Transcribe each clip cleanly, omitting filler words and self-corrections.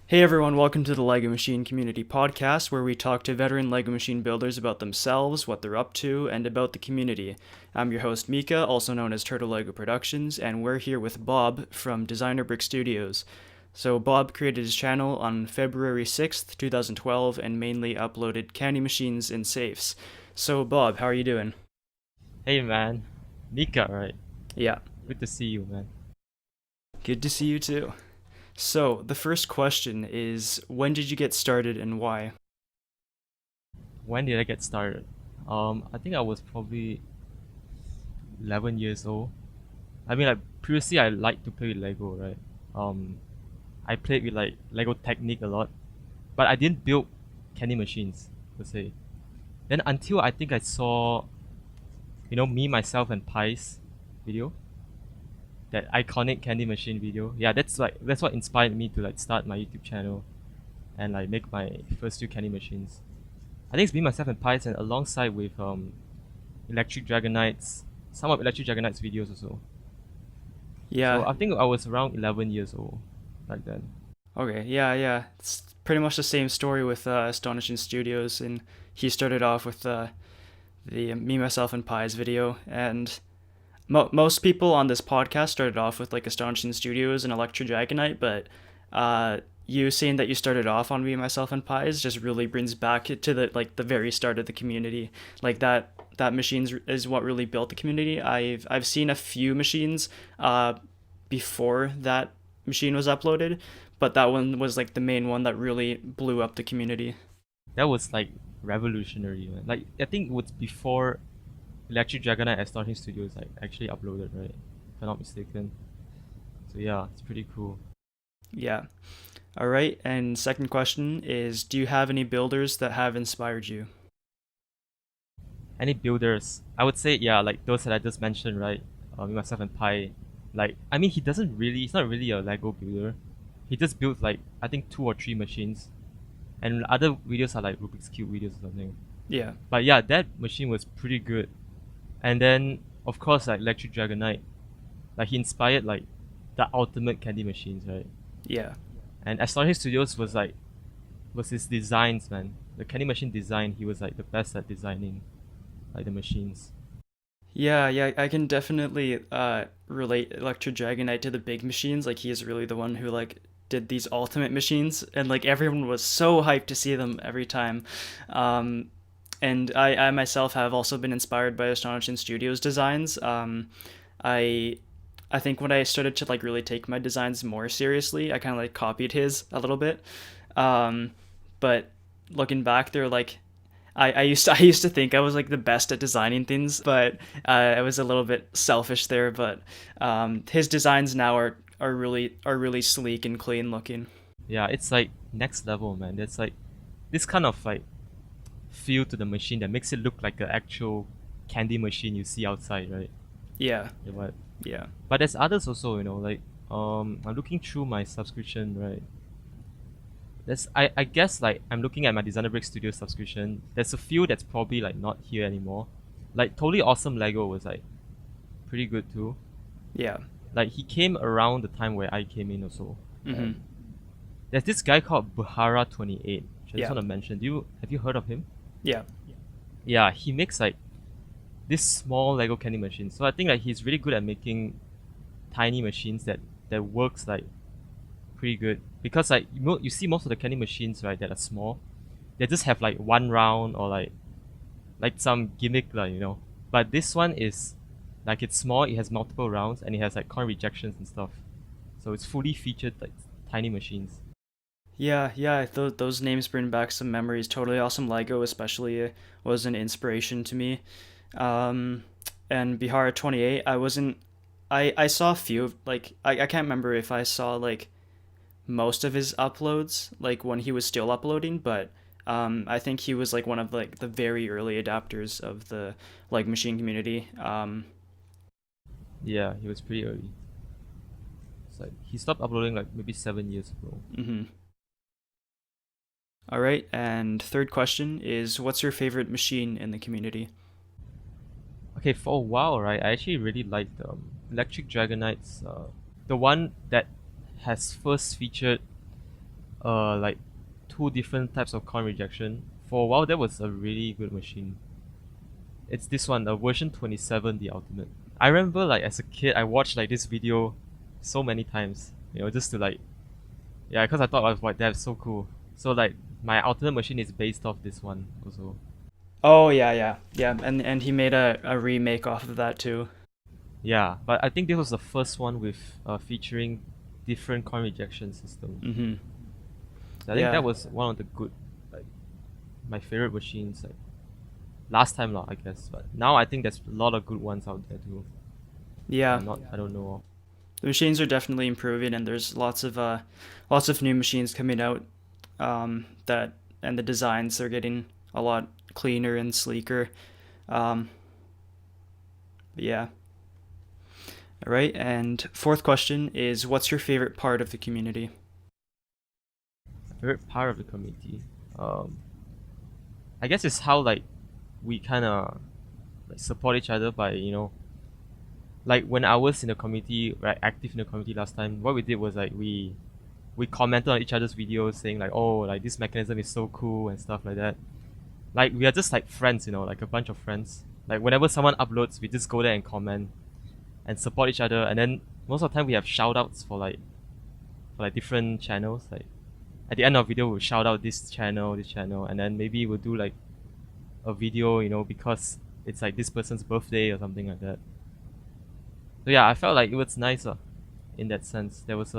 Hey everyone, welcome to the Lego Machine Community Podcast, where we talk to veteran Lego Machine builders about themselves, what they're up to, and about the community. I'm your host Mika, also known as TurtleLegoProductions, and we're here with Bob from DesignerBrickStudios. So Bob created his channel on February 6th, 2012, and mainly uploaded candy machines and safes. So Bob, how are you doing? Hey man, Mika, right? Yeah, Good to see you, man. good to see you too. So, the first question is, when did you get started and why? When did I get started? I think I was probably 11 years old. I mean, like previously, I liked to play with Lego, right? Um, I played with like Lego Technique a lot, but I didn't build candy machines per se. Then until I think I saw, Me, Myself, and Pi's video, that iconic candy machine video. Yeah, that's what inspired me to like start my YouTube channel and like make my first few candy machines. I think it's me, myself, and Python alongside with Electric Dragonites, some of Electric Dragonite's videos also. So Yeah, I think I was around 11 years old back then. okay, yeah. It's pretty much the same story with AstonishingStudios, and he started off with the Me, Myself, and Pies video, and most people on this podcast started off with like Astonishing Studios and ElectryDragonite, but you saying that you started off on Me, Myself, and Pies just really brings back to the very start of the community. Like that machines is what really built the community. I've seen a few machines before that machine was uploaded, but that one was like the main one that really blew up the community. That was like revolutionary, man. Like I think it was before Electric Dragonite and Astonishing Studios like actually uploaded, right? If I'm not mistaken. So yeah, it's pretty cool. Yeah. All right. And second question is, do you have any builders that have inspired you? Any builders? I would say yeah, like those that I just mentioned, right? Me, myself, and Pi. Like I mean, he's not really a Lego builder. He just built like I think two or three machines, and other videos are like Rubik's Cube videos or something. Yeah. But yeah, that machine was pretty good. And then of course like Electric Dragonite, like he inspired like the ultimate candy machines, right? Yeah. And Astonishing Studios was his designs, man. The candy machine design, he was like the best at designing like the machines. Yeah, I can definitely relate Electro Dragonite to the big machines. Like he is really the one who like did these ultimate machines, and like everyone was so hyped to see them every time. Um, and I myself have also been inspired by Astonishing Studios designs. I I think when I started to like really take my designs more seriously, I kind of like copied his a little bit. Um, but looking back, they're like I used to think I was like the best at designing things, but I was a little bit selfish there. But his designs now are really sleek and clean looking. Yeah, it's like next level, man. There's like this kind of like feel to the machine that makes it look like an actual candy machine you see outside, right? Yeah, Yeah, yeah, but there's others also, like I'm looking through my subscription, right? I guess like I'm looking at my Designer Brick Studio subscription. There's a few that's probably like not here anymore. Like Totally Awesome Lego was like pretty good too. yeah. Like he came around the time where I came in also. Mm-hmm. And there's this guy called Buhara28, which I just Yeah, want to mention. Do you have you heard of him? yeah, Yeah, he makes like this small Lego candy machine. So I think like he's really good at making tiny machines that works like pretty good because like you see most of the candy machines, right, that are small, they just have like one round or like some gimmick like. But this one is like it's small, it has multiple rounds, and it has like coin rejections and stuff, so it's fully featured like tiny machines. yeah. Those names bring back some memories. Totally Awesome Lego, especially, was an inspiration to me. Um, and Bihara 28, I wasn't. I saw a few of like I can't remember if I saw like most of his uploads like when he was still uploading, but I think he was like one of like the very early adapters of the like machine community. Yeah, he was pretty early. It's like he stopped uploading like maybe 7 years ago. Mhm. All right, and third question is, what's your favorite machine in the community? Okay, for a while, right, I actually really liked Electric Dragonite's, the one that has first featured like two different types of coin rejection. For a while, that was a really good machine. It's this one, the version 27, the ultimate. I remember like as a kid, I watched like this video so many times, just to like, yeah, because I thought I was like, that's so cool. So like my ultimate machine is based off this one also. Oh yeah, yeah, yeah. And he made a remake off of that too. Yeah, but I think this was the first one with featuring different coin rejection systems. Mm-hmm. I think Yeah. that was one of the good, like my favorite machines. Like last time, lah, I guess. But now I think there's a lot of good ones out there too. Yeah. I don't know. The machines are definitely improving, and there's lots of new machines coming out. That and the designs are getting a lot cleaner and sleeker. Um, but yeah. All right. And fourth question is, what's your favorite part of the community? Favorite part of the community. Um, I guess it's how like we kind of like support each other by like when I was in the community, right, active in the community last time. What we did was like we commented on each other's videos saying like, oh, like this mechanism is so cool and stuff like that. Like we are just like friends, like a bunch of friends. Like whenever someone uploads, we just go there and comment and support each other. And then most of the time we have shout outs for like different channels. Like at the end of video we'll shout out this channel, and then maybe we'll do like a video, because it's like this person's birthday or something like that. So yeah, I felt like it was nice in that sense. There was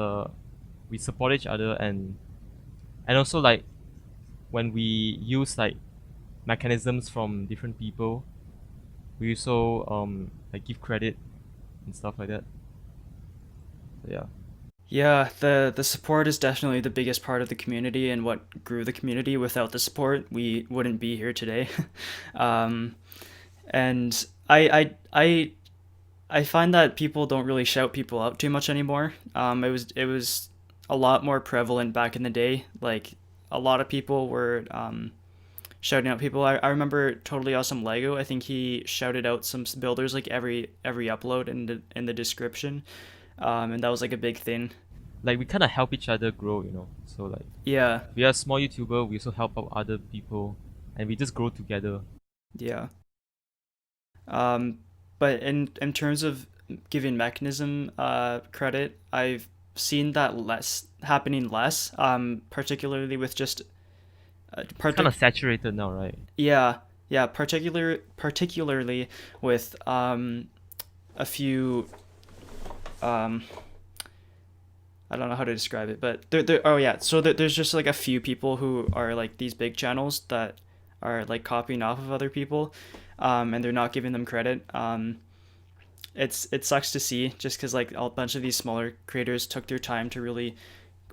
we support each other, and also like when we use like mechanisms from different people, we also like give credit and stuff like that. So yeah. Yeah, the support is definitely the biggest part of the community and what grew the community. Without the support, we wouldn't be here today. um, and I find that people don't really shout people out too much anymore. It was a lot more prevalent back in the day. Like a lot of people were shouting out people. I remember Totally Awesome Lego. I think he shouted out some builders like every upload in the description, and that was like a big thing. Like we kind of help each other grow, So like Yeah, we are a small YouTuber, we also help out other people, and we just grow together. yeah. Um, but in terms of giving mechanism credit, I've seen that less happening less. Particularly with just It's kind of partic saturated now, right? yeah, yeah, particularly with a few um I don't know how to describe it, but oh yeah, so there's just like a few people who are like these big channels that are like copying off of other people, and they're not giving them credit. It sucks to see just because like a bunch of these smaller creators took their time to really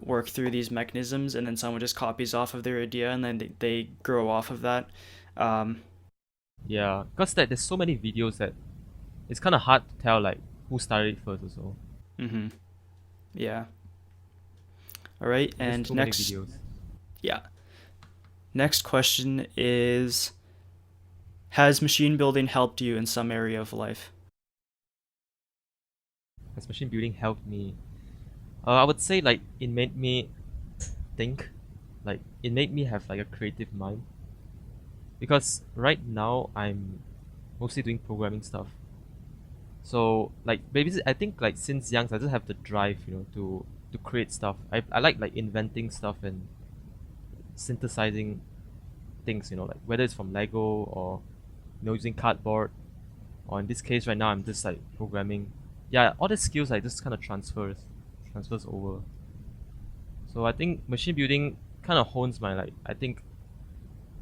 work through these mechanisms, and then someone just copies off of their idea, and then they grow off of that. Um, Yeah, because that there's so many videos that it's kind of hard to tell like who started it first also. hmm yeah. All right, There's and too many videos. yeah, next question is: has machine building helped you in some area of life? As machine building helped me. I would say like it made me think, like it made me have like a creative mind. Because right now I'm mostly doing programming stuff. So like maybe I think like since young I just have the drive, to create stuff. I like inventing stuff and synthesizing things, like whether it's from Lego or using cardboard, or in this case right now I'm just like programming. Yeah, all the skills like just kind of transfers over. So I think machine building kind of hones my like I think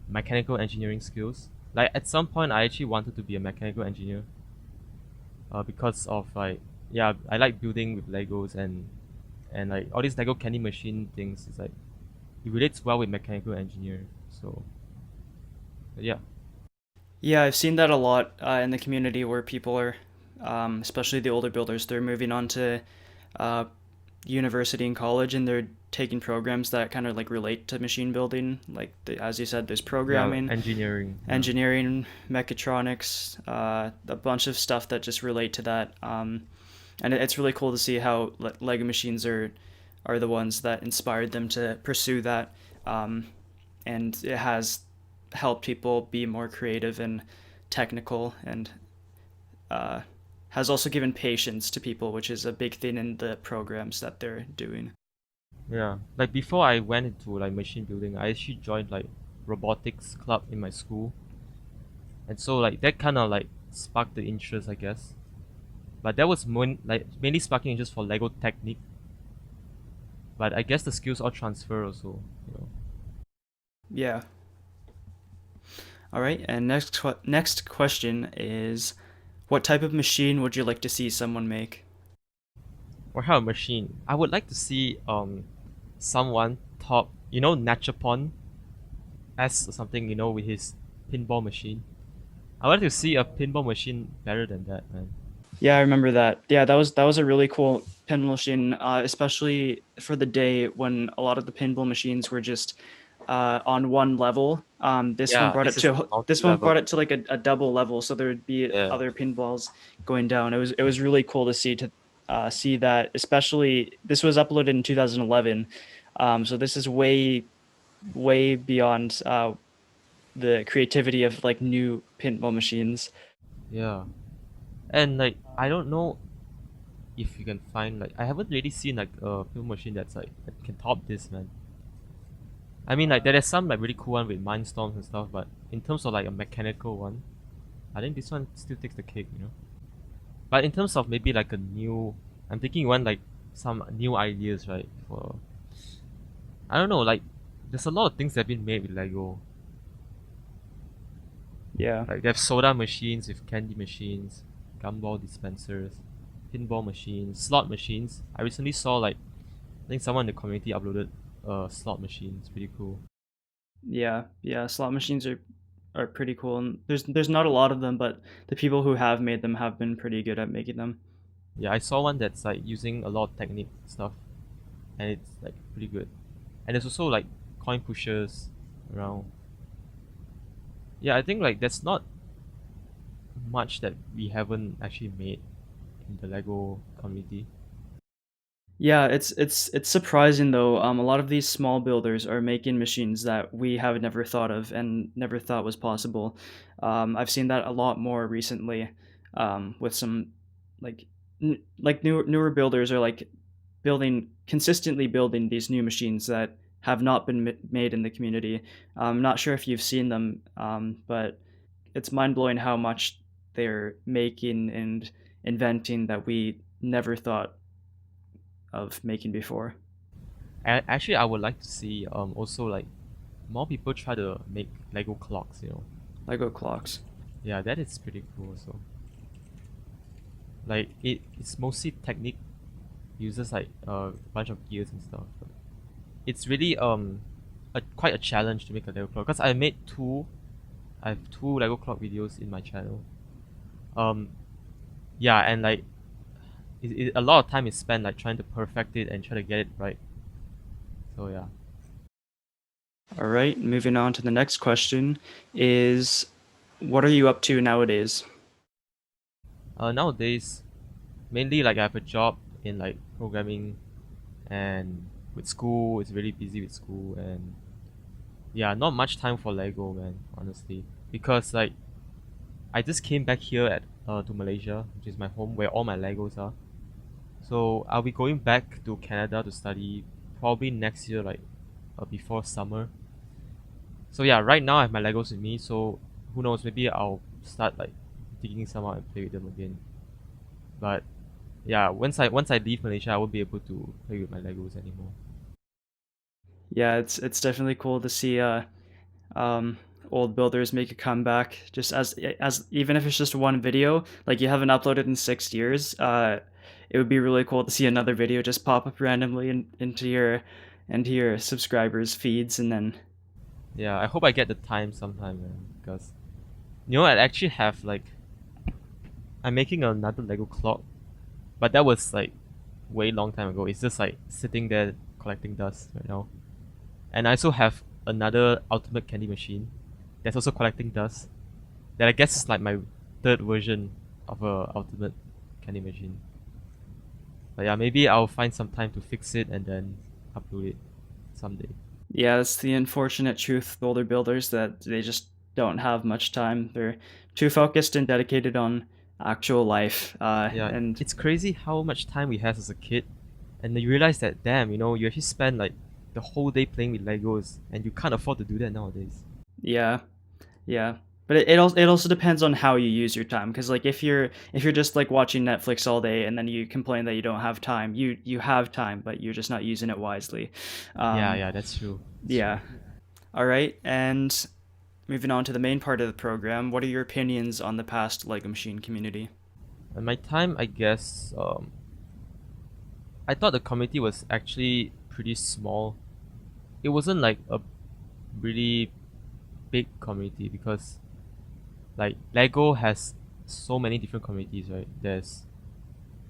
mechanical engineering skills. Like at some point I actually wanted to be a mechanical engineer, because of like, yeah, I like building with Legos, and like all these Lego candy machine things. It's like it relates well with mechanical engineering. So yeah. Yeah, I've seen that a lot in the community where people are, especially the older builders, they're moving on to uh, university and college, and they're taking programs that kind of like relate to machine building. Like as you said, there's Yeah, programming, engineering. Yeah. engineering, mechatronics, a bunch of stuff that just relate to that. And it's really cool to see how Lego machines are are the ones that inspired them to pursue that. And it has helped people be more creative and technical, and uh, has also given patience to people, which is a big thing in the programs that they're doing. Yeah, like before I went into like machine building, I actually joined like robotics club in my school, and so like that kind of like sparked the interest, I guess. But that was mainly sparking interest for Lego technique. But I guess the skills all transfer also, you know. Yeah. All right. And next question is, what type of machine would you like to see someone make? Or how a machine. I would like to see someone top, you know, Nachapon S or something, you know, with his pinball machine. I would like to see a pinball machine better than that, man. Yeah, I remember that. Yeah, that was a really cool pinball machine, especially for the day when a lot of the pinball machines were just on one level. Yeah, this is This one brought multi-level. it to like a double level, so there would be Yeah. other pinballs going down. It was really cool to see that. Especially this was uploaded in 2011, so this is way beyond the creativity of like new pinball machines. Yeah. And like I don't know if you can find like I haven't really seen like a film machine that's like that can top this, man. I mean like there are some like really cool one with mindstorms and stuff, but in terms of like a mechanical one, I think this one still takes the cake, you know. But in terms of maybe like a new, I'm thinking you want like some new ideas, right? For I don't know, like there's a lot of things that have been made with Lego. Yeah. Like they have soda machines with candy machines, gumball dispensers, pinball machines, slot machines. I recently saw like I think someone in the community uploaded a slot machine. It's pretty cool. Yeah, slot machines are pretty cool, and there's not a lot of them, but the people who have made them have been pretty good at making them. Yeah, I saw one that's like using a lot of technique stuff, and it's like pretty good. And there's also like coin pushers around. Yeah, I think like there's not much that we haven't actually made in the Lego community. Yeah, it's surprising though. A lot of these small builders are making machines that we have never thought of and never thought was possible. I've seen that a lot more recently, with some like newer builders are like consistently building these new machines that have not been made in the community. I'm not sure if you've seen them, but it's mind blowing how much they're making and inventing that we never thought of making before. And actually, I would like to see also like more people try to make Lego clocks. You know, Lego clocks. yeah, that is pretty cool. So like it's mostly technique, uses like a bunch of gears and stuff. But it's really quite a challenge to make a Lego clock because I have two Lego clock videos in my channel. Um, yeah, and like a lot of time is spent like trying to perfect it and try to get it right. So yeah. All right, moving on to the next question is, what are you up to nowadays? Nowadays, mainly like I have a job in like programming, and with school, it's really busy with school, and yeah, not much time for Lego, man. Honestly, because like I just came back here at to Malaysia, which is my home where all my Legos are. So I'll be going back to Canada to study probably next year, like before summer. So yeah, right now I have my Legos with me. So who knows? Maybe I'll start like digging some out and play with them again. But yeah, once I leave Malaysia, I won't be able to play with my Legos anymore. Yeah, it's definitely cool to see um, old builders make a comeback. Just as even if it's just one video, like you haven't uploaded in 6 years, it would be really cool to see another video just pop up randomly into your subscribers' feeds, and then Yeah, I hope I get the time sometime, man. Because you know, I actually have like I'm making another Lego clock, but that was like way long time ago. It's just like sitting there collecting dust right now. And I also have another ultimate candy machine that's also collecting dust. That I guess is like my third version of a ultimate candy machine. But yeah, maybe I'll find some time to fix it and then upload it someday. Yeah, that's the unfortunate truth with older builders that they just don't have much time. They're too focused and dedicated on actual life. Yeah, And it's crazy how much time we have as a kid, and then you realize that damn, you actually spend like the whole day playing with Legos, and you can't afford to do that nowadays. yeah, yeah. But it also depends on how you use your time. Because like if you're just like watching Netflix all day and then you complain that you don't have time, you have time, but you're just not using it wisely. Yeah, Um, yeah, that's true. That's true. yeah. All right. And moving on to the main part of the program, what are your opinions on the past Lego Machine community? At my time, I guess, I thought the community was actually pretty small. It wasn't like a really big community because like Lego has so many different communities, right? There's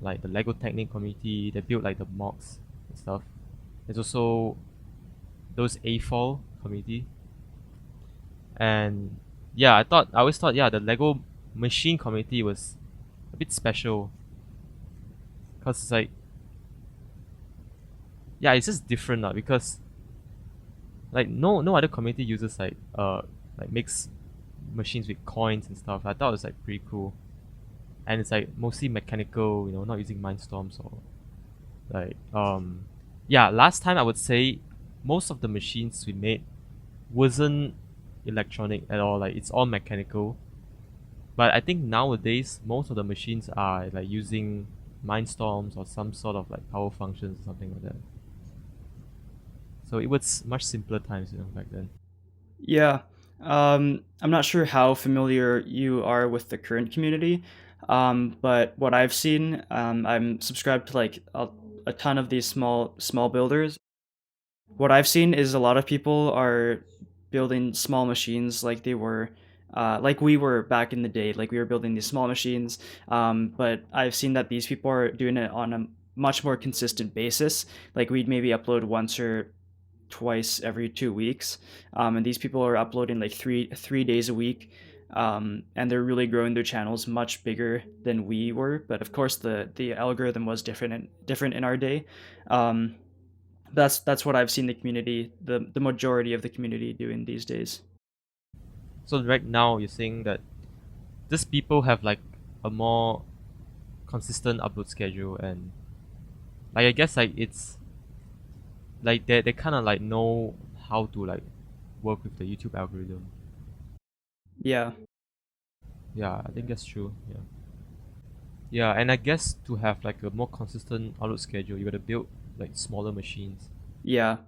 like the Lego Technic community, they build like the mocks and stuff. There's also those A-Fall community. And yeah, I always thought, yeah, the Lego machine community was a bit special because it's like, yeah, it's just different lah, because like no other community uses like makes machines with coins and stuff. I thought it was like pretty cool, and it's like mostly mechanical, not using mindstorms or like yeah. Last time I would say most of the machines we made wasn't electronic at all. Like it's all mechanical. But I think nowadays most of the machines are like using mindstorms or some sort of like power functions or something like that. So it was much simpler times, back then. Yeah. I'm not sure how familiar you are with the current community, but what I've seen, I'm subscribed to like a ton of these small builders. What I've seen is a lot of people are building small machines like we were back in the day, like we were building these small machines. But I've seen that these people are doing it on a much more consistent basis. Like we'd maybe upload once or twice every 2 weeks, and these people are uploading like three days a week, and they're really growing their channels much bigger than we were. But of course, the algorithm was different in our day. Um, that's what I've seen the majority of the community doing these days. So right now you're saying that these people have like a more consistent upload schedule, and like I guess like it's like they kind of like know how to like work with the YouTube algorithm. Yeah, Yeah, I think that's true. Yeah. Yeah, and I guess to have like a more consistent upload schedule, you gotta build like smaller machines. yeah.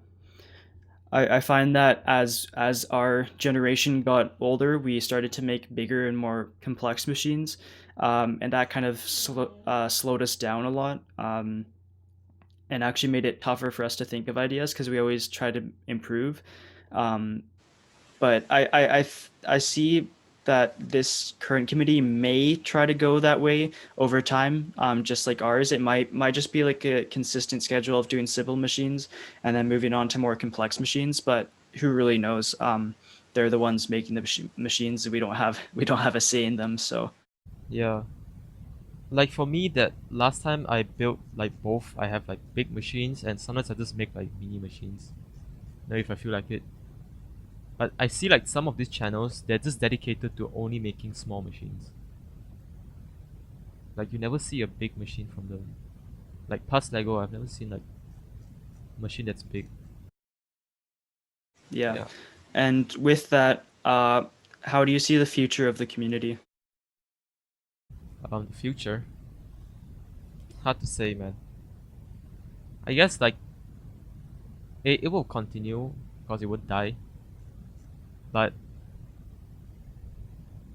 I find that as our generation got older, we started to make bigger and more complex machines, and that kind of slowed us down a lot, and actually made it tougher for us to think of ideas because we always try to improve. Um, but I see that this current committee may try to go that way over time, just like ours. It might just be like a consistent schedule of doing simple machines and then moving on to more complex machines. But who really knows? They're the ones making the machines. We don't have a say in them. So Yeah. Like for me, that last time I built like both, I have like big machines and sometimes I just make like mini machines. If I feel like it. But I see like some of these channels, they're just dedicated to only making small machines. Like you never see a big machine from them. Like past Lego, I've never seen like a machine that's big. yeah, Yeah. and with that, how do you see the future of the community? The future, hard to say, man. I guess like it will continue because it would die. But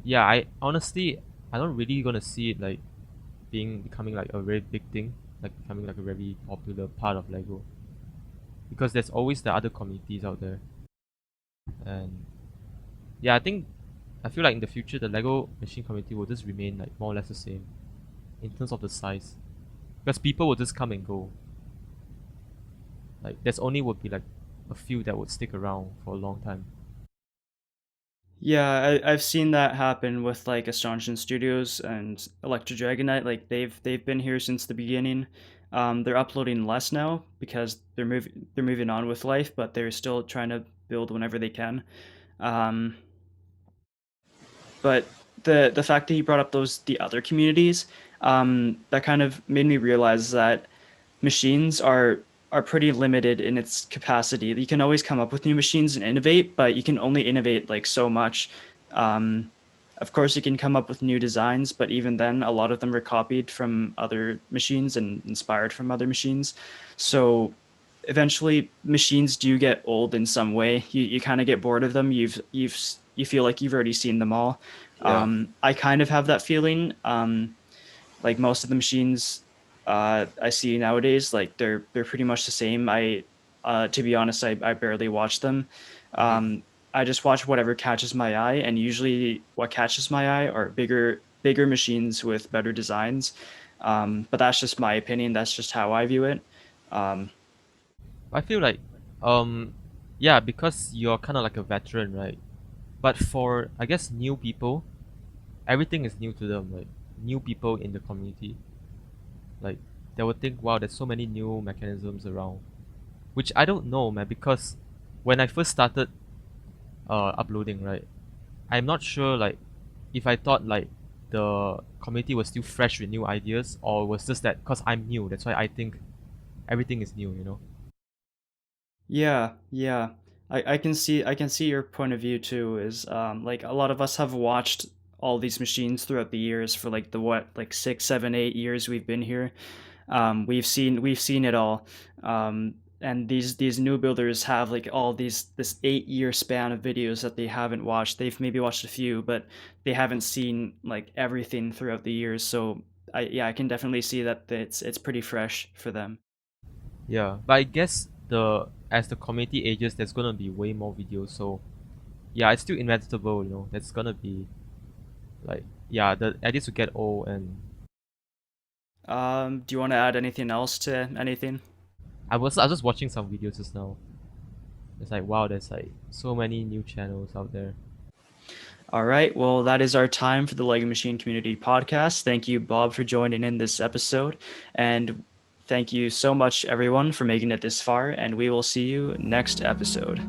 yeah, I don't really gonna see it like becoming like a very big thing, like becoming like a very popular part of Lego. Because there's always the other communities out there. And yeah, I feel like in the future the Lego machine community will just remain like more or less the same in terms of the size. Because people will just come and go. Like there's only would be like a few that would stick around for a long time. Yeah, I've seen that happen with like Astonishing Studios and ElectryDragonite. Like they've been here since the beginning, They're uploading less now because they're moving on with life, but they're still trying to build whenever they can. Um, but the fact that you brought up the other communities, that kind of made me realize that machines are pretty limited in its capacity. You can always come up with new machines and innovate, but you can only innovate like so much. Um, of course, you can come up with new designs, but even then, a lot of them are copied from other machines and inspired from other machines. So eventually, machines do get old in some way. You kind of get bored of them. You feel like you've already seen them all. Yeah. I kind of have that feeling. Like most of the machines I see nowadays, like they're pretty much the same. To be honest, I barely watch them. Hmm. I just watch whatever catches my eye, and usually what catches my eye are bigger machines with better designs. But that's just my opinion. That's just how I view it. Um, I feel like, um, yeah, because you're kind of like a veteran, right? But for, I guess, new people, everything is new to them. Like new people in the community, like they would think, wow, there's so many new mechanisms around, which I don't know, man. Because when I first started uploading, right, I'm not sure like if I thought like the community was still fresh with new ideas, or was just that because I'm new, that's why I think everything is new, you know? Yeah, yeah. I can see your point of view too, is like a lot of us have watched all these machines throughout the years for like the what, like 6, 7, 8 years we've been here. We've seen it all. And these new builders have like all this 8 year span of videos that they haven't watched. They've maybe watched a few, but they haven't seen like everything throughout the years. So I can definitely see that it's pretty fresh for them. Yeah, but I guess the as the community ages, there's gonna be way more videos. So yeah, it's still inevitable, you know. That's gonna be like, yeah, the edits will get old, and Do you want to add anything else to anything? I was just watching some videos just now. It's like, wow, there's like so many new channels out there. All right. Well, that is our time for the Lego Machine Community Podcast. Thank you, Bob, for joining in this episode. And thank you so much, everyone, for making it this far. And we will see you next episode.